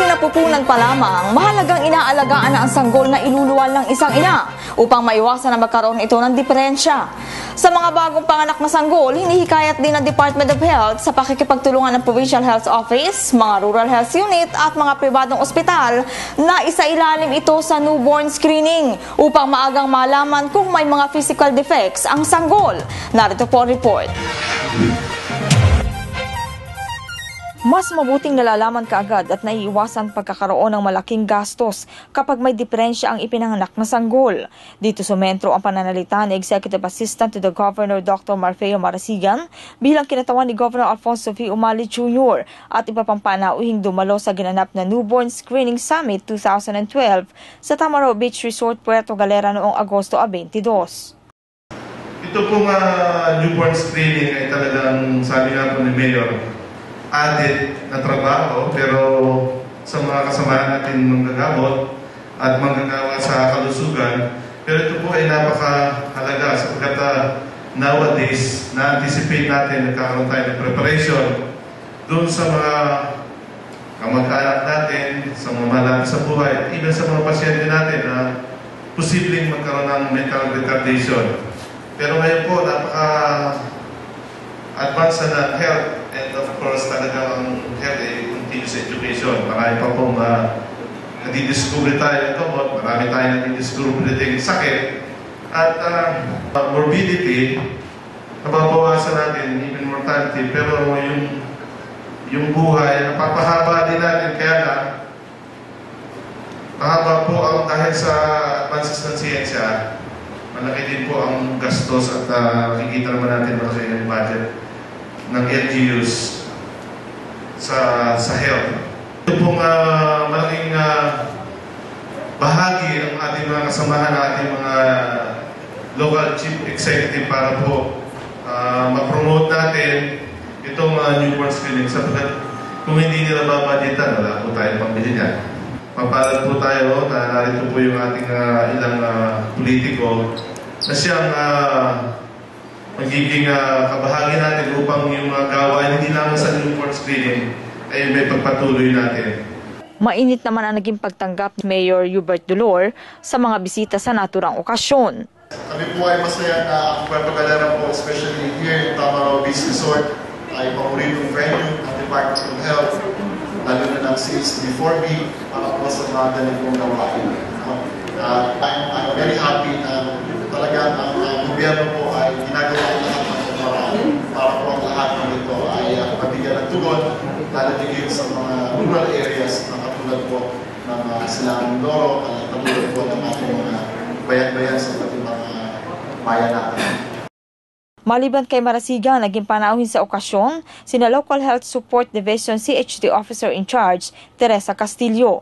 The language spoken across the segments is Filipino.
sinapupunan pa lamang, mahalagang inaalagaan na ang sanggol na iluluwan ng isang ina upang maiwasan na magkaroon ito ng diferensya. Sa mga bagong panganak na sanggol, hinihikayat din ng Department of Health sa pakikipagtulungan ng Provincial Health Office, mga Rural Health Unit at mga pribadong ospital na isailalim ito sa newborn screening upang maagang malaman kung may mga physical defects ang sanggol. Narito po ang report. Mas mabuting nalalaman kaagad at naiiwasan pagkakaroon ng malaking gastos kapag may diferensya ang ipinanganak na sanggol. Dito sumentro ang pananalita ni Executive Assistant to the Governor Dr. Marfeo Marasigan bilang kinatawan ni Governor Alfonso V. Umali Jr. at iba pang panauhing dumalo sa ginanap na Newborn Screening Summit 2012 sa Tamaraw Beach Resort, Puerto Galera noong Agosto 22. Ito pong newborn screening ay talagang, sabi nga po ni Mayor, added na trabaho, pero sa mga kasamahan natin manggagamot at manggagawa sa kalusugan. Pero ito po ay napakahalaga sapagkat nowadays, na-anticipate natin, nagkakaroon tayo ng preparation doon sa mga kamag-anak natin, sa mga malapit sa buhay, at even sa mga pasyente natin na posibleng magkaroon ng mental retardation. Pero ngayon po, napaka-advance na health. And of course, talagang health ay continuous education. Marami pa pong nadidiscover tayo ng gamot, marami tayong nadidiscover ng sakit. At morbidity, nababawasan natin, even mortality. Pero yung buhay, napapahaba din natin. Kaya na, mahaba po ang dahil sa advances ng siyensya, malaki din po ang gastos at makikita naman natin malaki yung budget ng LGUs sa health. Ito pong malaking bahagi ng ating mga kasamahan, ng ating mga local chief executive para po ma-promote natin itong newborn screening. Sapagkat kung hindi nila babadgetan, wala po tayong pambili niyan. Mapalad po tayo na narito po yung ating ilang politiko na siyang magiging kabahagi natin upang yung gawain hindi lang sa newborn screening ay may pagpatuloy natin. Mainit naman ang naging pagtanggap ni Mayor Hubert Dolor sa mga bisita sa naturang okasyon. Kami po ay masaya na ang Puerto Galera po, especially here in Tamaraw Beach Resort, ay paboritong venue ng Department of Health, lalo na ng CHD4B para po sa mga ganitong gawain. I'm very happy na talagang ang gobyerno po ay ginagawa ang lahat ng paraan para po ang lahat ng ito ay mabigyan ng tugon, lalo din sa mga rural areas na katulad po ng Silangang Mindoro at katulad po ng ating mga bayan-bayan sa ating mga bayan natin. Maliban kay Marasigan, naging panauhin sa okasyon sina Local Health Support Division CHD Officer in Charge Teresa Castillo,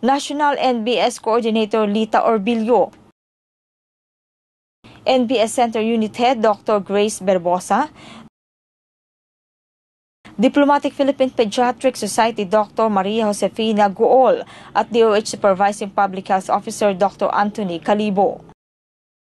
National NBS Coordinator Lita Orbillo, NBS Center Unit Head Dr. Grace Berbosa, Diplomatic Philippine Pediatric Society Dr. Maria Josefina Guol at DOH Supervising Public Health Officer Dr. Anthony Calibo.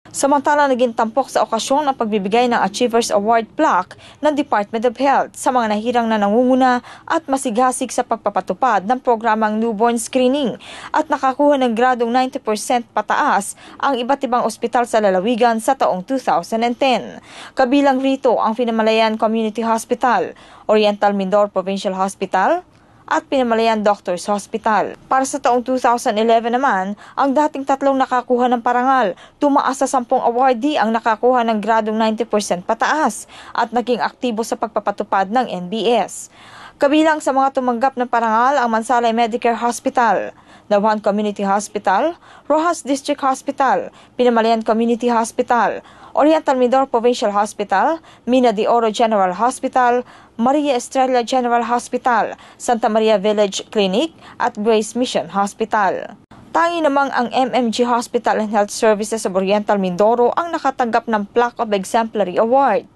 Samantala, naging tampok sa okasyon ang pagbibigay ng Achievers Award plaque ng Department of Health sa mga nahirang na nangunguna at masigasig sa pagpapatupad ng programang newborn screening at nakakuha ng gradong 90% pataas ang iba't ibang ospital sa lalawigan sa taong 2010. Kabilang rito ang Pinamalayan Community Hospital, Oriental Mindoro Provincial Hospital, at Pinamalayan Doctors Hospital. Para sa taong 2011 naman, ang dating tatlong nakakuha ng parangal, tumaas sa 10 awardee ang nakakuha ng gradong 90% pataas at naging aktibo sa pagpapatupad ng NBS. Kabilang sa mga tumanggap ng parangal ang Mansalay Medicare Hospital, Dawan Community Hospital, Rojas District Hospital, Pinamalayan Community Hospital, Oriental Mindoro Provincial Hospital, Mina de Oro General Hospital, Maria Estrella General Hospital, Santa Maria Village Clinic at Grace Mission Hospital. Tangi namang ang MMG Hospital and Health Services of Oriental Mindoro ang nakatanggap ng Plaque of Exemplary Award.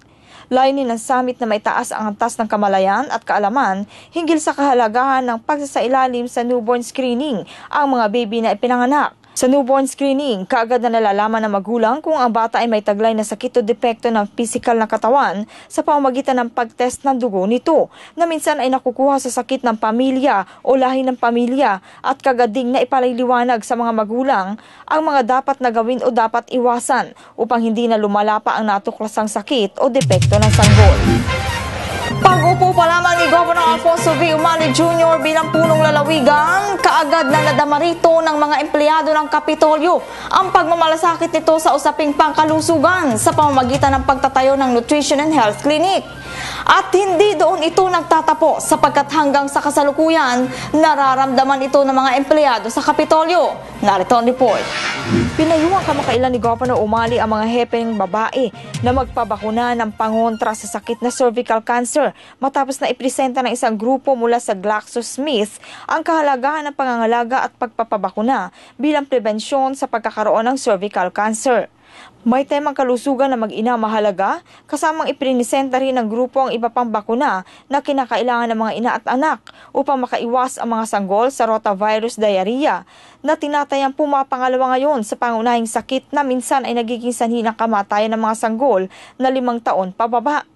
Layunin ng summit na maitaas ang antas ng kamalayan at kaalaman hinggil sa kahalagahan ng pagsasailalim sa newborn screening ang mga baby na ipinanganak Sa newborn screening, kaagad na nalalaman ng magulang kung ang bata ay may taglay na sakit o depekto ng pisikal na katawan sa pamamagitan ng pagtest ng dugo nito, na minsan ay nakukuha sa sakit ng pamilya o lahi ng pamilya, at kagading na ipaliliwanag sa mga magulang ang mga dapat na gawin o dapat iwasan upang hindi na lumala pa ang natuklasang sakit o depekto ng sanggol. Pag-upo pa lamang ni Governor Alfonso V. Umali Jr. bilang punong lalawigan, kaagad na nadama rito ng mga empleyado ng Kapitolyo ang pagmamalasakit nito sa usaping pangkalusugan sa pamamagitan ng pagtatayo ng Nutrition and Health Clinic. At hindi doon ito nagtatapos, sapagkat hanggang sa kasalukuyan, nararamdaman ito ng mga empleyado sa Kapitolyo. Narito ang report. Pinayuhan kamakailan ni Governor Umali ang mga hepeng babae na magpabakuna ng pangontra sa sakit na cervical cancer matapos na ipresenta ng isang grupo mula sa GlaxoSmith ang kahalagahan ng pangangalaga at pagpapabakuna bilang prevensyon sa pagkakaroon ng cervical cancer. May temang kalusugan na mag-ina mahalaga, kasamang iprinisenta rin ng grupo ang iba pang bakuna na kinakailangan ng mga ina at anak upang makaiwas ang mga sanggol sa rotavirus diarrhea na tinatayang pumapangalawa ngayon sa pangunahing sakit na minsan ay nagiging sanhi ng kamatayan ng mga sanggol na 5 taon pababa.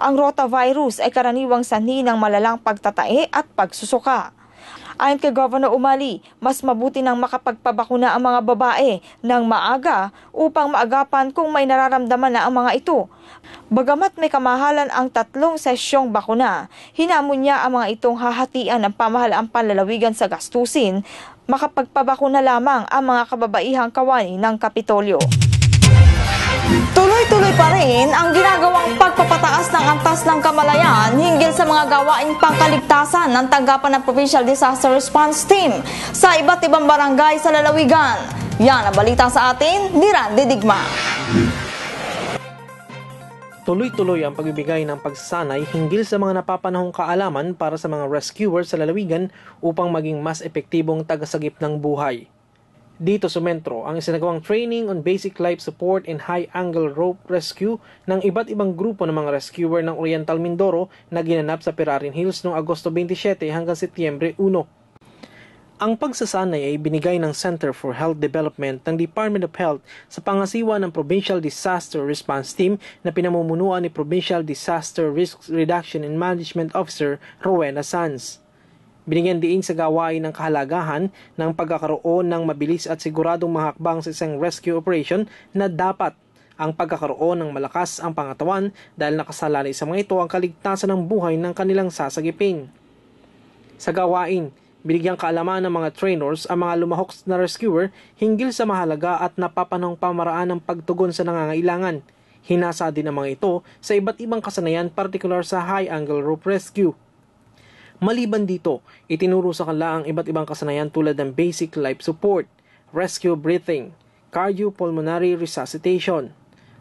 Ang rotavirus ay karaniwang sanhi ng malalang pagtatae at pagsusuka. Ayon kay Governor Umali, mas mabuti nang makapagpabakuna ang mga babae ng maaga upang maagapan kung may nararamdaman na ang mga ito. Bagamat may kamahalan ang 3 sesyong bakuna, hinamon niya ang mga itong hahatian ng pamahalaang panlalawigan sa gastusin, makapagpabakuna lamang ang mga kababaihang kawani ng Kapitolyo. Tuloy-tuloy pa rin ang ginagawang pagpapataas ng antas ng kamalayan hinggil sa mga gawaing pangkaligtasan ng tanggapan ng Provincial Disaster Response Team sa iba't ibang barangay sa lalawigan. Yan ang balita sa atin ni Randy Digma. Tuloy-tuloy ang pagbibigay ng pagsasanay hinggil sa mga napapanahong kaalaman para sa mga rescuer sa lalawigan upang maging mas epektibong tagasagip ng buhay. Dito sa Metro, ang isinagawang training on basic life support and high-angle rope rescue ng iba't ibang grupo ng mga rescuer ng Oriental Mindoro na ginanap sa Pirarin Hills noong Agosto 27 hanggang Setyembre 1. Ang pagsasanay ay binigay ng Center for Health Development ng Department of Health sa pangasiwa ng Provincial Disaster Response Team na pinamumunuan ni Provincial Disaster Risk Reduction and Management Officer Rowena Sanz. Binigyan diin sa gawain ng kahalagahan ng pagkakaroon ng mabilis at siguradong mga hakbang sa isang rescue operation na dapat ang pagkakaroon ng malakas ang pangatawan dahil nakasalalay sa mga ito ang kaligtasan ng buhay ng kanilang sasagipin. Sa gawain, binigyang kaalaman ng mga trainers ang mga lumahok na rescuer hinggil sa mahalaga at napapanahong pamaraan ng pagtugon sa nangangailangan. Hinasa din ang mga ito sa iba't ibang kasanayan, partikular sa high-angle rope rescue. Maliban dito, itinuro sa kanila ang iba't ibang kasanayan tulad ng basic life support, rescue breathing, cardiopulmonary resuscitation,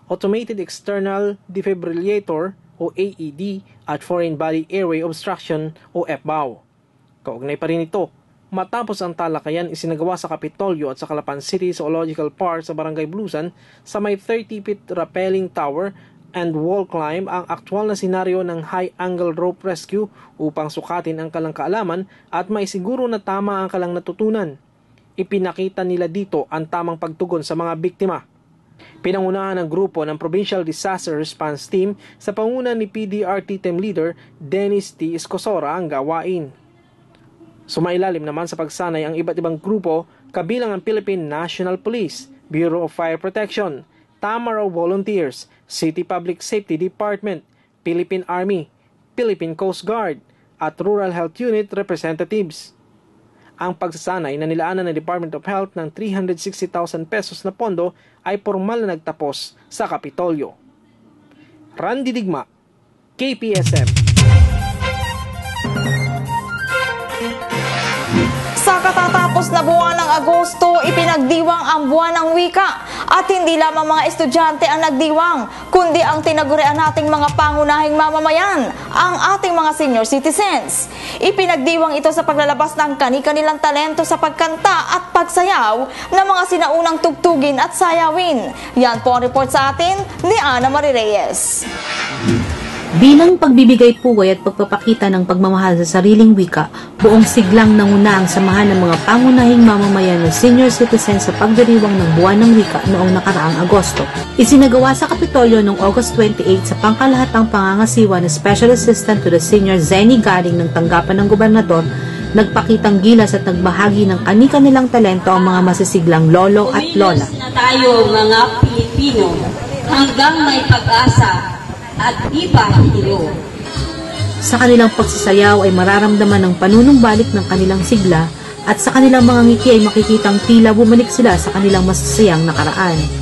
automated external defibrillator o AED at foreign body airway obstruction o FBAO. Kaugnay pa rin ito, matapos ang talakayan isinagawa sa Kapitolyo at sa Calapan City Zoological Park sa Barangay Blusan sa may 30-feet rappelling tower and wall climb ang aktwal na senaryo ng high-angle rope rescue upang sukatin ang kalang kaalaman at maisiguro na tama ang kalang natutunan. Ipinakita nila dito ang tamang pagtugon sa mga biktima. Pinangunahan ng grupo ng Provincial Disaster Response Team sa pangunan ni PDRT Team Leader Dennis T. Escosora ang gawain. Sumailalim naman sa pagsanay ang iba't ibang grupo kabilang ang Philippine National Police, Bureau of Fire Protection, Tamaraw Volunteers, City Public Safety Department, Philippine Army, Philippine Coast Guard, at Rural Health Unit representatives. Ang pagsasanay na nilaanan ng Department of Health ng 360,000 pesos na pondo ay formal na nagtapos sa Kapitolyo. Randy Digma, KPSM. Sa katatapos na buwan ng Agosto, ipinagdiwang ang buwan ng wika. At hindi lamang mga estudyante ang nagdiwang, kundi ang tinagurian nating mga pangunahing mamamayan, ang ating mga senior citizens. Ipinagdiwang ito sa paglalabas ng kani-kanilang talento sa pagkanta at pagsayaw ng mga sinaunang tugtugin at sayawin. Yan po ang report sa atin ni Ana Marie Reyes. Bilang pagbibigay puway at pagpapakita ng pagmamahal sa sariling wika, buong siglang nanguna ang samahan ng mga pangunahing mamamayan na senior citizen sa pagdiriwang ng buwan ng wika noong nakaraang Agosto. Isinagawa sa Kapitolyo noong August 28 sa pangkalahatang pangangasiwa na Special Assistant to the Senior Zenny Garing ng tanggapan ng gobernador, nagpakitang gilas at nagbahagi ng kani-kanilang talento ang mga masisiglang lolo at lola. Kumilos na tayo mga Pilipino hanggang may pag-asa at di pa hilo. Sa kanilang pagsasayaw ay mararamdaman ng panunumbalik ng kanilang sigla at sa kanilang mga ngiti ay makikitang tila bumalik sila sa kanilang masasayang nakaraan.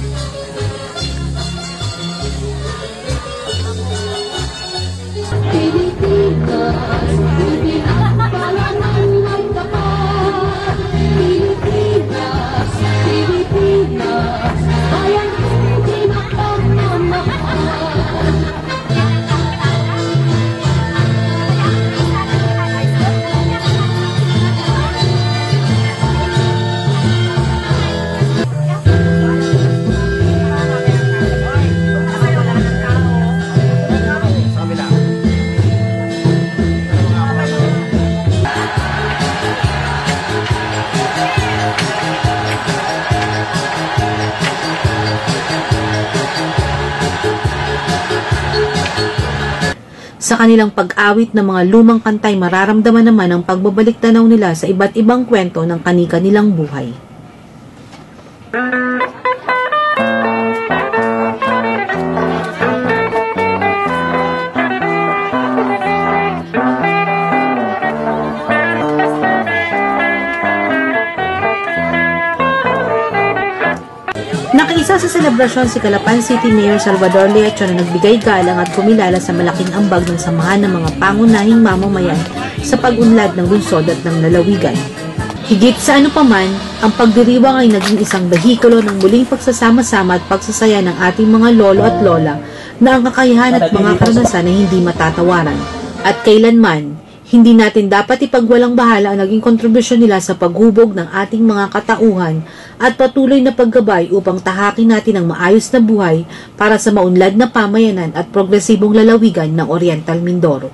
Sa kanilang pag-awit ng mga lumang kantay, mararamdaman naman ang pagbabalik tanaw nila sa iba't ibang kwento ng kani-kanilang buhay. Nakiisa sa selebrasyon si Calapan City Mayor Salvador Leacho na nagbigay galang at kumilala sa malaking ambag ng samahan ng mga pangunahing mamamayan sa pag-unlad ng lungsod at ng lalawigan. Higit sa ano paman, ang pagdiriwang ay naging isang behikulo ng muling pagsasama-sama at pagsasaya ng ating mga lolo at lola na ang kakayahan at mga karanasan ay hindi matatawaran. At kailanman, hindi natin dapat ipagwalang bahala ang naging kontribusyon nila sa paghubog ng ating mga katauhan at patuloy na paggabay upang tahakin natin ang maayos na buhay para sa maunlad na pamayanan at progresibong lalawigan ng Oriental Mindoro.